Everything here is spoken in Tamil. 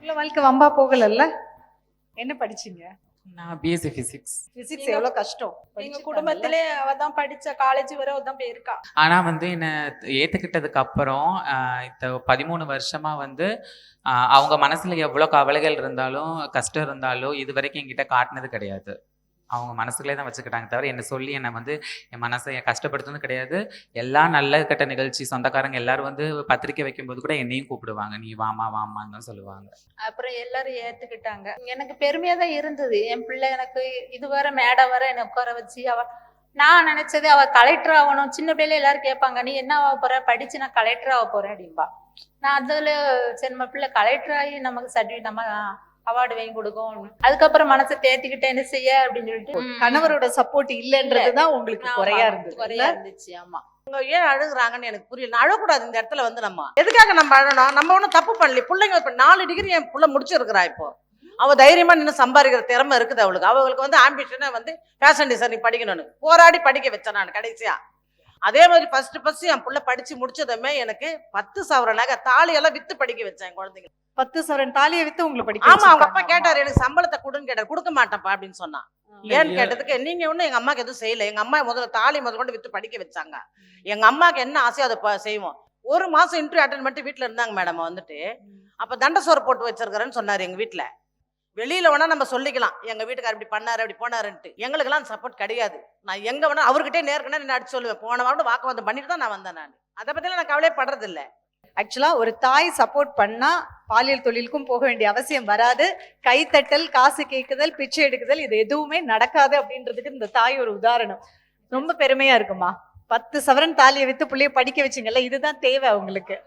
இவ்வளவு வாழ்க்கை வம்பா போகலல்ல? என்ன படிச்சீங்க? நான் பிஎஸ்சி பிசிக்ஸ். பிசிக்ஸ் எவ்வளவு கஷ்டம். எங்க குடும்பத்திலே அவ தான் படிச்ச, காலேஜ் வரை அவ தான் போயிருக்கா. ஆனா என்னை ஏத்துக்கிட்டதுக்கு அப்புறம் இந்த 13 வருஷமா அவங்க மனசுல எவ்வளவு கவலைகள் இருந்தாலும் கஷ்டம் இருந்தாலும் இது வரைக்கும் என்கிட்ட காட்டினது கிடையாது. அவங்க மனசுக்குள்ளே தான் வச்சுக்கிட்டாங்க தவிர என்னை சொல்லி என்னை என் மனசை கஷ்டப்படுத்துனது கிடையாது. எல்லா நல்ல கெட்ட நிகழ்ச்சி சொந்தக்காரங்க எல்லாரும் பத்திரிக்கை வைக்கும்போது கூட என்னையும் கூப்பிடுவாங்க, நீ வாமா வாமான்னு தான் சொல்லுவாங்க. அப்புறம் எல்லாரும் ஏத்துக்கிட்டாங்க. எனக்கு பெருமையா தான் இருந்தது. என் பிள்ளை எனக்கு இதுவரை மேடை வர என்னை உட்கார வச்சு நான் நினைச்சது அவ கலெக்டர் ஆகணும். சின்ன பிள்ளைல எல்லாரும் கேட்பாங்க, நீ என்ன ஆக போற, படிச்சு நான் கலெக்டர் ஆக போறேன் அப்படின்பா. நான் அதுல சரி நம்ம பிள்ளை கலெக்டர் ஆகி நமக்கு சர்டிஃபிகேட் நம்ம அவார்டு வாங்கி கொடுக்கும். அதுக்கப்புறம் மனசை தேத்திக்கிட்டே என்ன செய்ய அப்படின்னு சொல்லிட்டு கணவரோட சப்போர்ட் இல்லன்றதுதான் உங்களுக்கு குறையா இருந்துச்சு. ஆமா, ஏன் அழுகுறாங்கன்னு எனக்கு புரியல. அழக்கூடாது இந்த இடத்துல. நம்ம எதுக்காக நம்ம அழணும்? நம்ம ஒன்றும் தப்பு பண்ணல. பிள்ளைங்க 4 டிகிரி என் பிள்ளை முடிச்சிருக்கிறா. இப்போ அவ தைரியமா நின்று சம்பாதிக்கிற திறமை இருக்குது அவளுக்கு. அவங்களுக்கு ஆம்பிஷனை ஃபேஷன் டிசைனிங் படிக்கணும்னு போராடி படிக்க வச்சேன் நான் கடைசியா. அதே மாதிரி ஃபர்ஸ்ட் என் பிள்ளை படிச்சு முடிச்சதுமே எனக்கு 10,000 நகை தாலியெல்லாம் வித்து படிக்க வச்சேன் என் குழந்தைங்க. 10,000 தாலியை வித்து உங்களுக்கு படிக்க? ஆமா, அவங்க அப்பா கேட்டாரு, எனக்கு சம்பளத்தை கொடுன்னு கேட்டாரு. கொடுக்க மாட்டேன்ப்பா அப்படின்னு சொன்னா. ஏன்னு கேட்டதுக்கு, நீங்க ஒன்னும் எங்க அம்மாக்கு எதுவும் செய்யல, எங்க அம்மா முதல்ல தாலி கொண்டு வித்து படிக்க வச்சாங்க, எங்க அம்மாக்கு என்ன ஆசையோ அதை செய்வோம். 1 மாசம் இன்டர்வியூ அட்டன் பண்ணிட்டு வீட்டுல இருந்தாங்க மேடம். அப்ப தண்டசோறு போட்டு வச்சிருக்கிறேன்னு சொன்னாரு. எங்க வீட்டுல வெளியில வேணா நம்ம சொல்லிக்கலாம், எங்க வீட்டுக்காரர் இப்படி பண்ணாரு அப்படி போனாருன்ட்டு. எங்களுக்கு எல்லாம் சப்போர்ட் கிடையாது. நான் எங்க வேணா அவர்கிட்டே நேர்கனே என்ன அடிச்சு சொல்லுவேன். போன வாரம் வாக்குவாதம் பண்ணிட்டு தான் நான் வந்தேன். நான் அதை பத்திலாம் நான் கவலையே படுறது இல்லை. ஆக்சுவலா ஒரு தாய் சப்போர்ட் பண்ணா பாலியல் தொழிலுக்கும் போக வேண்டிய அவசியம் வராது. கைத்தட்டல், காசு கேட்குதல், பிச்சை எடுக்குதல், இது எதுவுமே நடக்காது அப்படின்றதுக்கு இந்த தாய் ஒரு உதாரணம். ரொம்ப பெருமையா இருக்குமா? 10 சவரன் தாலியை வித்து பிள்ளைய படிக்க வச்சிங்கல்ல, இதுதான் தேவை அவங்களுக்கு.